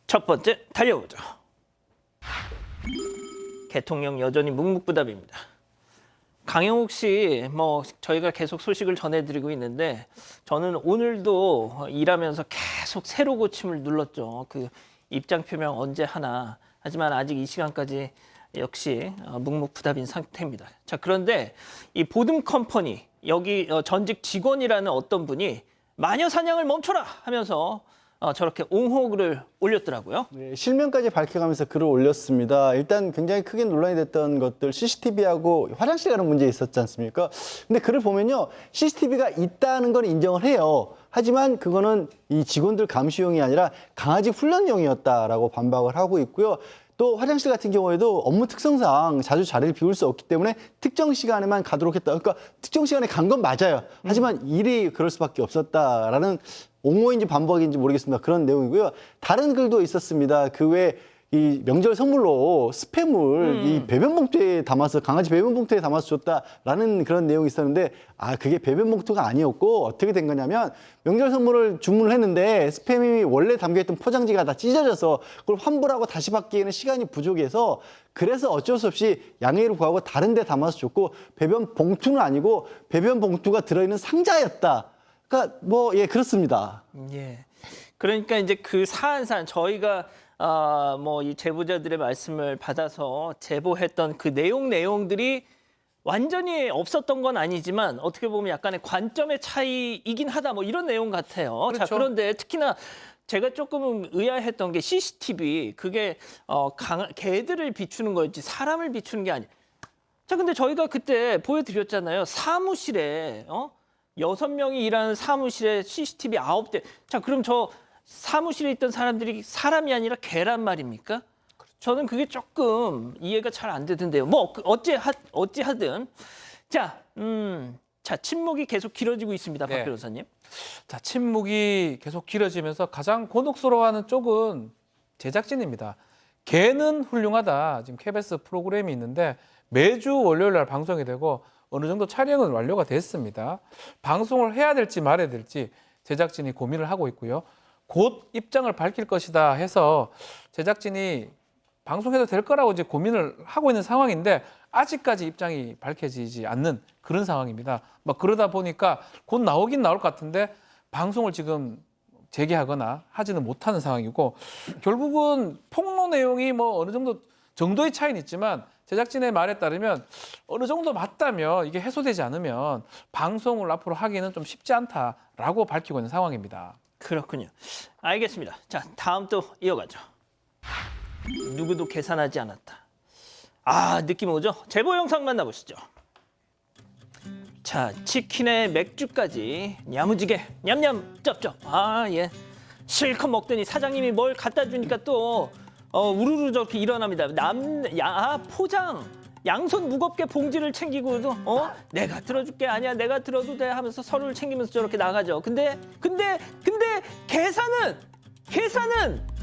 첫 번째 달려보죠. 대통령 여전히 묵묵부답입니다. 강영욱 씨, 저희가 계속 소식을 전해드리고 있는데 저는 오늘도 일하면서 계속 새로 고침을 눌렀죠. 그 입장 표명 언제 하나. 하지만 아직 이 시간까지 역시 묵묵부답인 상태입니다. 자, 그런데 이 보듬 컴퍼니 여기 전직 직원이라는 어떤 분이 마녀 사냥을 멈춰라 하면서 저렇게 옹호글을 올렸더라고요. 네, 실명까지 밝혀가면서 글을 올렸습니다. 일단 굉장히 크게 논란이 됐던 것들 CCTV하고 화장실 가는 문제 있었지 않습니까? 근데 글을 보면요. CCTV가 있다는 건 인정을 해요. 하지만 그거는 이 직원들 감시용이 아니라 강아지 훈련용이었다라고 반박을 하고 있고요. 또 화장실 같은 경우에도 업무 특성상 자주 자리를 비울 수 없기 때문에 특정 시간에만 가도록 했다. 그러니까 특정 시간에 간 건 맞아요. 하지만 일이 그럴 수밖에 없었다라는 옹호인지 반박인지 모르겠습니다. 그런 내용이고요. 다른 글도 있었습니다. 그 외에 이 명절 선물로 스팸을 이 배변 봉투에 담아서 강아지 배변 봉투에 담아서 줬다라는 그런 내용이 있었는데 그게 배변 봉투가 아니었고 어떻게 된 거냐면 명절 선물을 주문을 했는데 스팸이 원래 담겨있던 포장지가 다 찢어져서 그걸 환불하고 다시 받기에는 시간이 부족해서 그래서 어쩔 수 없이 양해를 구하고 다른 데 담아서 줬고 배변 봉투는 아니고 배변 봉투가 들어있는 상자였다. 그러니까 그렇습니다. 예. 그러니까 이제 그 사안 저희가 이 제보자들의 말씀을 받아서 제보했던 그 내용들이 완전히 없었던 건 아니지만 어떻게 보면 약간의 관점의 차이이긴 하다 이런 내용 같아요. 그렇죠. 자, 그런데 특히나 제가 조금 의아했던 게 CCTV 그게 개들을 비추는 거였지 사람을 비추는 게 아니에요. 자, 근데 저희가 그때 보여드렸잖아요. 사무실에 6명이 일하는 사무실에 CCTV 9대. 자, 그럼 저 사무실에 있던 사람들이 사람이 아니라 개란 말입니까? 저는 그게 조금 이해가 잘 안 되던데요. 어찌하든 자, 침묵이 계속 길어지고 있습니다, 박 변호사님. 자, 침묵이 계속 길어지면서 가장 곤혹스러워하는 쪽은 제작진입니다. 개는 훌륭하다. 지금 KBS 프로그램이 있는데 매주 월요일 날 방송이 되고 어느 정도 촬영은 완료가 됐습니다. 방송을 해야 될지 말아야 될지 제작진이 고민을 하고 있고요. 곧 입장을 밝힐 것이다 해서 제작진이 방송해도 될 거라고 이제 고민을 하고 있는 상황인데 아직까지 입장이 밝혀지지 않는 그런 상황입니다. 그러다 보니까 곧 나오긴 나올 것 같은데 방송을 지금 재개하거나 하지는 못하는 상황이고 결국은 폭로 내용이 어느 정도의 차이는 있지만 제작진의 말에 따르면 어느 정도 맞다면 이게 해소되지 않으면 방송을 앞으로 하기는 좀 쉽지 않다라고 밝히고 있는 상황입니다. 그렇군요. 알겠습니다. 자, 다음 또 이어가죠. 누구도 계산하지 않았다. 느낌 오죠? 제보 영상 만나보시죠. 자, 치킨에 맥주까지 야무지게 냠냠 쩝쩝. 예. 실컷 먹더니 사장님이 뭘 갖다 주니까 또 우르르 저렇게 일어납니다. 포장. 양손 무겁게 봉지를 챙기고도 내가 들어줄게 아니야 내가 들어도 돼 하면서 서류를 챙기면서 저렇게 나가죠. 근데 계산은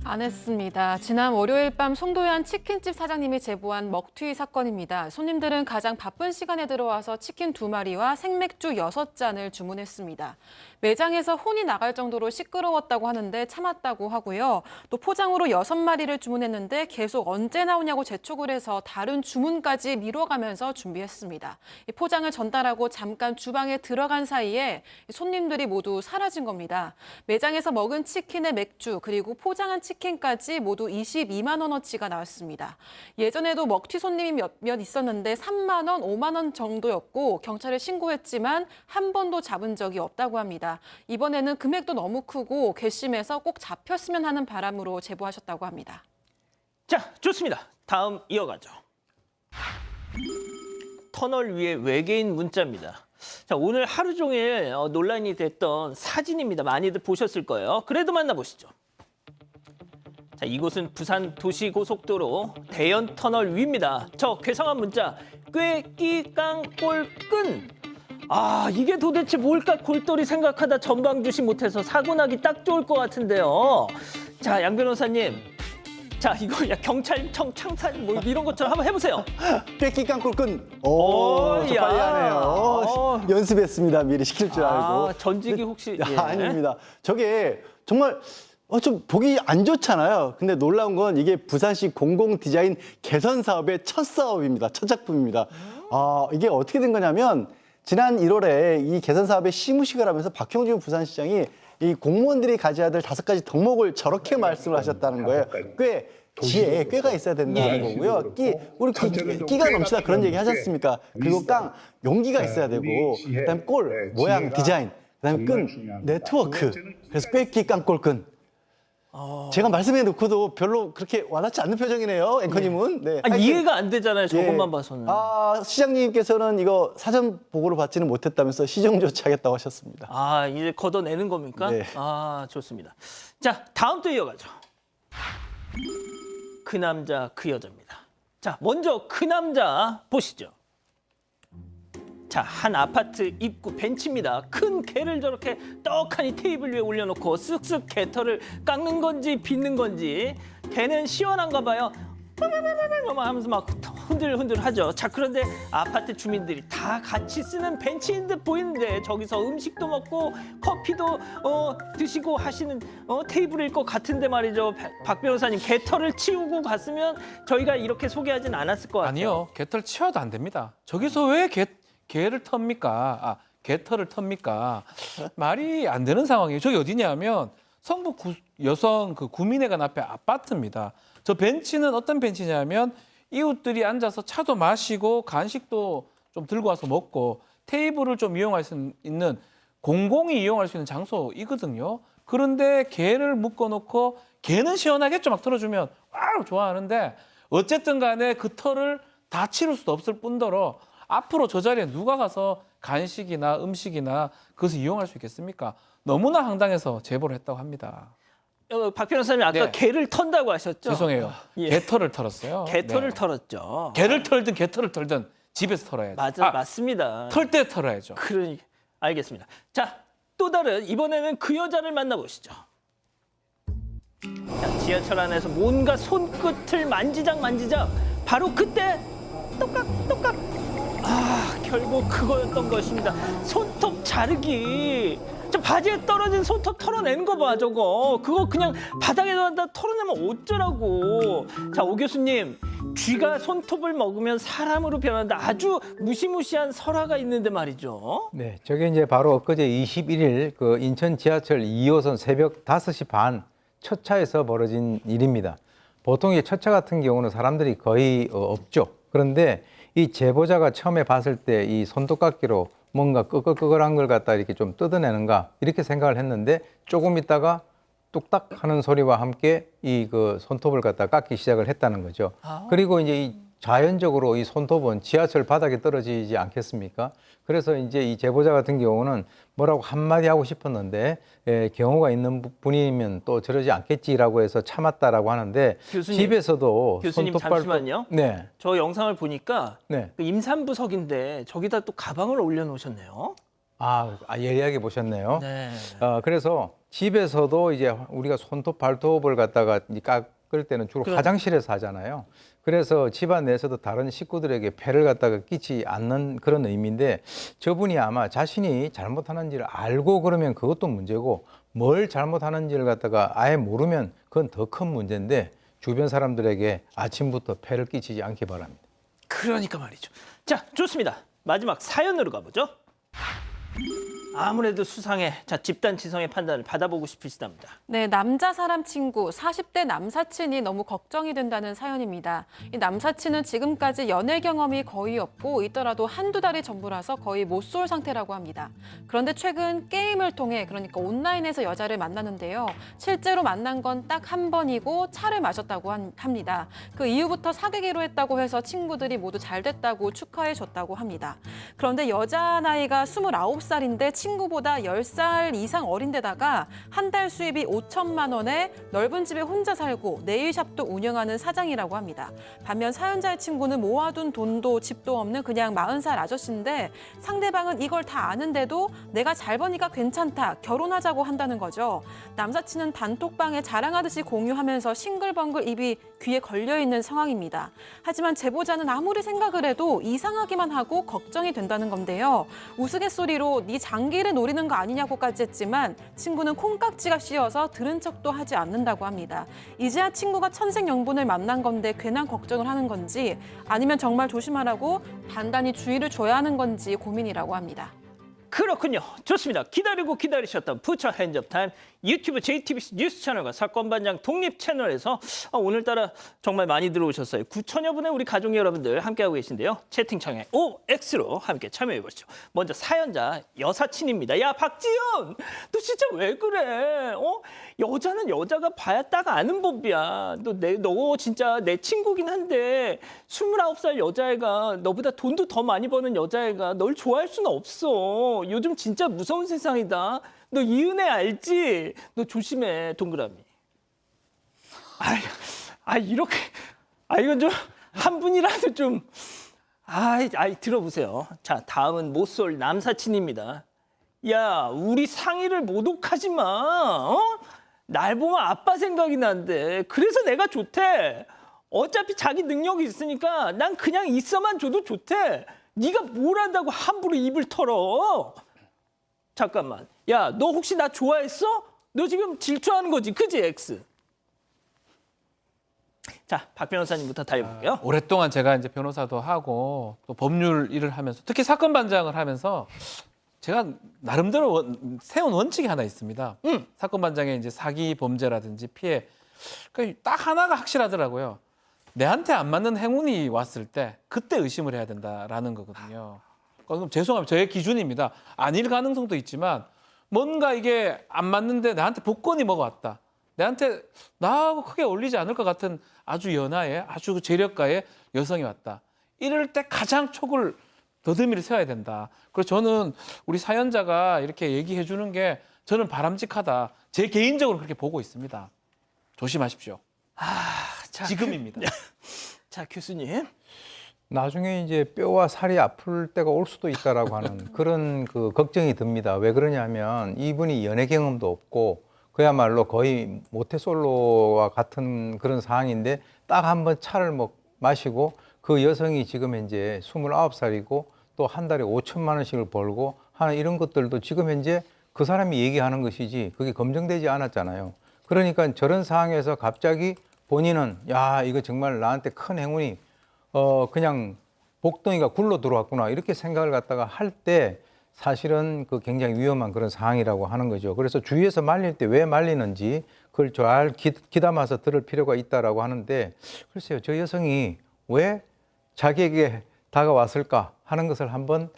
안 했습니다. 지난 월요일 밤 송도의 치킨집 사장님이 제보한 먹튀 사건입니다. 손님들은 가장 바쁜 시간에 들어와서 치킨 2마리와 생맥주 6잔을 주문했습니다. 매장에서 혼이 나갈 정도로 시끄러웠다고 하는데 참았다고 하고요. 또 포장으로 6마리를 주문했는데 계속 언제 나오냐고 재촉을 해서 다른 주문까지 미뤄가면서 준비했습니다. 이 포장을 전달하고 잠깐 주방에 들어간 사이에 손님들이 모두 사라진 겁니다. 매장에서 먹은 치킨에 맥주 그리고 포장한 치킨까지 모두 22만 원어치가 나왔습니다. 예전에도 먹튀 손님이 몇몇 있었는데 3만 원, 5만 원 정도였고 경찰에 신고했지만 한 번도 잡은 적이 없다고 합니다. 이번에는 금액도 너무 크고 괘씸해서 꼭 잡혔으면 하는 바람으로 제보하셨다고 합니다. 자, 좋습니다. 다음 이어가죠. 터널 위에 외계인 문자입니다. 자, 오늘 하루 종일 논란이 됐던 사진입니다. 많이들 보셨을 거예요. 그래도 만나보시죠. 자, 이곳은 부산 도시고속도로 대연 터널 위입니다. 저 괴상한 문자 꾀끼깡꼴끈. 이게 도대체 뭘까 골똘히 생각하다 전방주시 못해서 사고 나기 딱 좋을 것 같은데요. 자, 양 변호사님. 자, 이거 경찰청 창살 이런 것처럼 한번 해보세요. 꾀끼깡꿀끈. 야. 빨리 하네요. 연습했습니다. 미리 시킬 줄 알고. 전직이 혹시 아닙니다. 저게 정말 좀 보기 안 좋잖아요. 근데 놀라운 건 이게 부산시 공공 디자인 개선 사업의 첫 사업입니다. 첫 작품입니다. 이게 어떻게 된 거냐면 지난 1월에 이 개선 사업의 시무식을 하면서 박형준 부산시장이 이 공무원들이 가져야 될 5가지 덕목을 저렇게 말씀을 하셨다는 거예요. 지혜에 꾀가 있어야 된다는 거고요. 우리 끼가 넘치다 그런 얘기 하셨습니까? 그리고 용기가 있어야 되고, 그다음에 꼴, 모양, 디자인, 그다음에 끈, 네트워크. 그래서 꾀끼 깡꼴끈. 제가 말씀해 놓고도 별로 그렇게 와닿지 않는 표정이네요, 앵커님은. 네. 이해가 안 되잖아요. 저것만 봐서는. 시장님께서는 이거 사전 보고를 받지는 못했다면서 시정 조치하겠다고 하셨습니다. 이제 걷어내는 겁니까? 네. 좋습니다. 자, 다음 또 이어가죠. 그 남자, 그 여자입니다. 자, 먼저 그 남자 보시죠. 자, 한 아파트 입구 벤치입니다. 큰 개를 저렇게 떡하니 테이블 위에 올려놓고 쓱쓱 개털을 깎는 건지 빚는 건지 개는 시원한가 봐요. 하면서 막 흔들흔들 하죠. 자, 그런데 아파트 주민들이 다 같이 쓰는 벤치인 듯 보이는데 저기서 음식도 먹고 커피도 드시고 하시는 테이블일 것 같은데 말이죠. 박 변호사님, 개털을 치우고 갔으면 저희가 이렇게 소개하진 않았을 것 같아요. 아니요, 개털 치워도 안 됩니다. 저기서 왜 개를 텁니까? 개털을 텁니까? 말이 안 되는 상황이에요. 저기 어디냐면 성북 여성 구민회관 앞에 아파트입니다. 저 벤치는 어떤 벤치냐면 이웃들이 앉아서 차도 마시고 간식도 좀 들고 와서 먹고 테이블을 좀 이용할 수 있는 공공이 이용할 수 있는 장소이거든요. 그런데 개를 묶어놓고 개는 시원하겠죠. 막 틀어주면 와우 좋아하는데 어쨌든 간에 그 털을 다 치울 수도 없을 뿐더러 앞으로 저 자리에 누가 가서 간식이나 음식이나 그것을 이용할 수 있겠습니까? 너무나 황당해서 제보를 했다고 합니다. 박 변호사님 아까 네. 개를 턴다고 하셨죠? 죄송해요. 예. 개털을 털었어요. 개털을 네. 털었죠. 개를 털든 개털을 털든 집에서 털어야죠. 맞습니다. 털 때 털어야죠. 알겠습니다. 자, 또 다른 이번에는 그 여자를 만나보시죠. 자, 지하철 안에서 뭔가 손끝을 만지작 바로 그때 똑깍 결국 그거였던 것입니다. 손톱 자르기. 저 바지에 떨어진 손톱 털어내는 거 봐, 저거. 그거 그냥 바닥에다 털어내면 어쩌라고. 자, 오 교수님, 쥐가 손톱을 먹으면 사람으로 변한다. 아주 무시무시한 설화가 있는데 말이죠. 네, 저게 이제 바로 엊그제 21일 그 인천 지하철 2호선 새벽 5시 반 첫 차에서 벌어진 일입니다. 보통 이 첫 차 같은 경우는 사람들이 거의 없죠. 그런데 이 제보자가 처음에 봤을 때 이 손톱깎이로 뭔가 끄끌끄끌한 걸 갖다 이렇게 좀 뜯어내는가 이렇게 생각을 했는데 조금 있다가 뚝딱 하는 소리와 함께 이 그 손톱을 갖다 깎기 시작을 했다는 거죠. 그리고 이제 이 자연적으로 이 손톱은 지하철 바닥에 떨어지지 않겠습니까? 그래서 이제 이 제보자 같은 경우는 뭐라고 한마디 하고 싶었는데 경우가 있는 분이면 또 저러지 않겠지라고 해서 참았다라고 하는데 교수님, 집에서도 교수님 손톱 잠시만요. 네. 저 영상을 보니까 네. 그 임산부석인데 저기다 또 가방을 올려놓으셨네요. 예리하게 보셨네요. 네. 그래서 집에서도 이제 우리가 손톱, 발톱을 갖다가 깎을 때는 주로 그럼. 화장실에서 하잖아요. 그래서 집안 내에서도 다른 식구들에게 폐를 갖다가 끼치 않는 그런 의미인데 저분이 아마 자신이 잘못하는지를 알고 그러면 그것도 문제고 뭘 잘못하는지를 갖다가 아예 모르면 그건 더 큰 문제인데 주변 사람들에게 아침부터 폐를 끼치지 않기 바랍니다. 그러니까 말이죠. 자, 좋습니다. 마지막 사연으로 가보죠. 아무래도 수상해. 자, 집단 지성의 판단을 받아보고 싶으시답니다. 네, 남자 사람 친구 40대 남사친이 너무 걱정이 된다는 사연입니다. 이 남사친은 지금까지 연애 경험이 거의 없고 있더라도 한두 달이 전부라서 거의 못 쏠 상태라고 합니다. 그런데 최근 게임을 통해 그러니까 온라인에서 여자를 만나는데요. 실제로 만난 건 딱 한 번이고 차를 마셨다고 합니다. 그 이후부터 사귀기로 했다고 해서 친구들이 모두 잘 됐다고 축하해 줬다고 합니다. 그런데 여자 나이가 29살인데 친구보다 10살 이상 어린데다가 한 달 수입이 5천만 원에 넓은 집에 혼자 살고 네일샵도 운영하는 사장이라고 합니다. 반면 사연자의 친구는 모아둔 돈도 집도 없는 그냥 40살 아저씨인데 상대방은 이걸 다 아는데도 내가 잘 버니까 괜찮다, 결혼하자고 한다는 거죠. 남사친은 단톡방에 자랑하듯이 공유하면서 싱글벙글 입이 귀에 걸려있는 상황입니다. 하지만 제보자는 아무리 생각을 해도 이상하기만 하고 걱정이 된다는 건데요. 우스갯소리로 네 장기 연기를 노리는 거 아니냐고까지 했지만 친구는 콩깍지가 씌어서 들은 척도 하지 않는다고 합니다. 이제야 친구가 천생연분을 만난 건데 괜한 걱정을 하는 건지 아니면 정말 조심하라고 단단히 주의를 줘야 하는 건지 고민이라고 합니다. 그렇군요. 좋습니다. 기다리고 기다리셨던 부처 핸즈업 타임 유튜브 JTBC 뉴스 채널과 사건반장 독립 채널에서 오늘따라 정말 많이 들어오셨어요. 9천여 분의 우리 가족 여러분들 함께하고 계신데요. 채팅창에 OX로 함께 참여해보시죠. 먼저 사연자 여사친입니다. 야 박지연, 너 진짜 왜 그래? 여자는 여자가 봐야 딱 아는 법이야. 너 진짜 내 친구긴 한데 29살 여자애가 너보다 돈도 더 많이 버는 여자애가 널 좋아할 수는 없어. 요즘 진짜 무서운 세상이다. 너 이은혜 알지? 너 조심해, 동그라미. 이렇게, 이건 좀, 한 분이라도 좀, 들어보세요. 자, 다음은 모쏠 남사친입니다. 야, 우리 상의를 모독하지 마. 날 보면 아빠 생각이 난대. 그래서 내가 좋대. 어차피 자기 능력이 있으니까 난 그냥 있어만 줘도 좋대. 네가 뭘 한다고 함부로 입을 털어. 잠깐만. 야, 너 혹시 나 좋아했어? 너 지금 질투하는 거지, 그지, X? 자, 박 변호사님부터 달려볼게요. 오랫동안 제가 이제 변호사도 하고 또 법률 일을 하면서 특히 사건 반장을 하면서 제가 나름대로 세운 원칙이 하나 있습니다. 사건 반장의 이제 사기 범죄라든지 피해 딱 하나가 확실하더라고요. 내한테 안 맞는 행운이 왔을 때 그때 의심을 해야 된다라는 거거든요. 그럼 죄송합니다. 저의 기준입니다. 아닐 가능성도 있지만 뭔가 이게 안 맞는데 나한테 복권이 뭐가 왔다. 내한테 나하고 크게 어울리지 않을 것 같은 아주 연하의 아주 재력가의 여성이 왔다. 이럴 때 가장 촉을 더듬이를 세워야 된다. 그래서 저는 우리 사연자가 이렇게 얘기해 주는 게 저는 바람직하다. 제 개인적으로 그렇게 보고 있습니다. 조심하십시오. 자, 지금입니다. 자, 교수님. 나중에 이제 뼈와 살이 아플 때가 올 수도 있다라고 하는 그런 그 걱정이 듭니다. 왜 그러냐면 이분이 연애 경험도 없고 그야말로 거의 모태솔로와 같은 그런 상황인데 딱 한 번 차를 마시고 그 여성이 지금 현재 29살이고 또 한 달에 5천만 원씩을 벌고 하는 이런 것들도 지금 현재 그 사람이 얘기하는 것이지 그게 검증되지 않았잖아요. 그러니까 저런 상황에서 갑자기 본인은 야 이거 정말 나한테 큰 행운이 그냥 복덩이가 굴러 들어왔구나 이렇게 생각을 갖다가 할 때 사실은 그 굉장히 위험한 그런 상황이라고 하는 거죠. 그래서 주위에서 말릴 때 왜 말리는지 그걸 잘 귀담아서 들을 필요가 있다라고 하는데 글쎄요, 저 여성이 왜 자기에게 다가왔을까 하는 것을 한번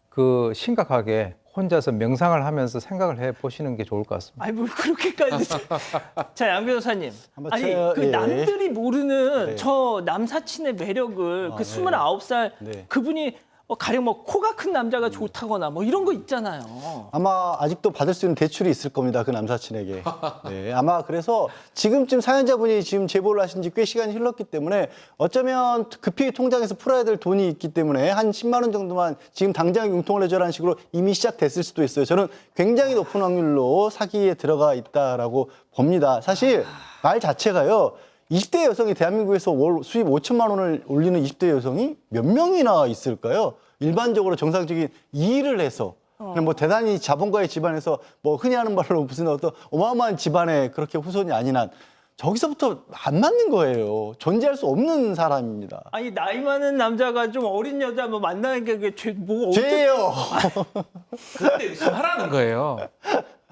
그 심각하게 혼자서 명상을 하면서 생각을 해 보시는 게 좋을 것 같습니다. 뭘 그렇게까지. 자, 양 변호사님. 그 예. 남들이 모르는 네. 저 남사친의 매력을 그 29살 네. 그분이 가령 코가 큰 남자가 좋다거나 이런 거 있잖아요. 아마 아직도 받을 수 있는 대출이 있을 겁니다. 그 남사친에게. 네, 아마 그래서 지금쯤 사연자분이 지금 제보를 하신 지 꽤 시간이 흘렀기 때문에 어쩌면 급히 통장에서 풀어야 될 돈이 있기 때문에 한 10만 원 정도만 지금 당장 융통을 해줘라는 식으로 이미 시작됐을 수도 있어요. 저는 굉장히 높은 확률로 사기에 들어가 있다라고 봅니다. 사실 말 자체가요. 20대 여성이 대한민국에서 월 수입 5천만 원을 올리는 20대 여성이 몇 명이나 있을까요? 일반적으로 정상적인 일을 해서 그냥 대단히 자본가의 집안에서 흔히 하는 말로 무슨 어떤 어마어마한 집안에 그렇게 후손이 아닌 한 저기서부터 안 맞는 거예요. 존재할 수 없는 사람입니다. 나이 많은 남자가 좀 어린 여자 만나는 게 그게 죄예요. 그때 의심하라는 거예요.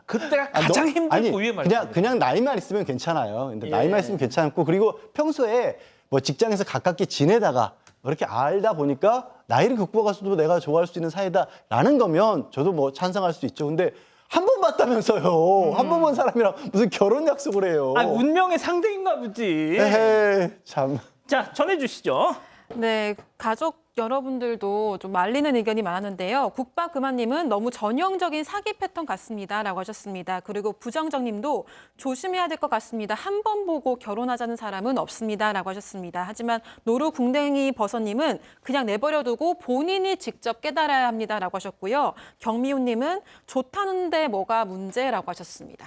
그때가 가장 힘들고 위험할 때. 그냥 나이만 있으면 괜찮아요. 근데 나이만 있으면 괜찮고 그리고 평소에 직장에서 가깝게 지내다가 그렇게 알다 보니까 나이를 극복해서도 내가 좋아할 수 있는 사이다라는 거면 저도 찬성할 수 있죠. 근데 한 번 봤다면서요. 한 번 본 사람이랑 무슨 결혼 약속을 해요. 운명의 상대인가 보지. 에헤, 참. 자, 전해주시죠. 네, 가족 여러분들도 좀 말리는 의견이 많았는데요. 국밥그만님은 너무 전형적인 사기 패턴 같습니다라고 하셨습니다. 그리고 부정정님도 조심해야 될 것 같습니다. 한 번 보고 결혼하자는 사람은 없습니다라고 하셨습니다. 하지만 노루궁뎅이 버섯님은 그냥 내버려두고 본인이 직접 깨달아야 합니다라고 하셨고요. 경미훈님은 좋다는데 뭐가 문제라고 하셨습니다.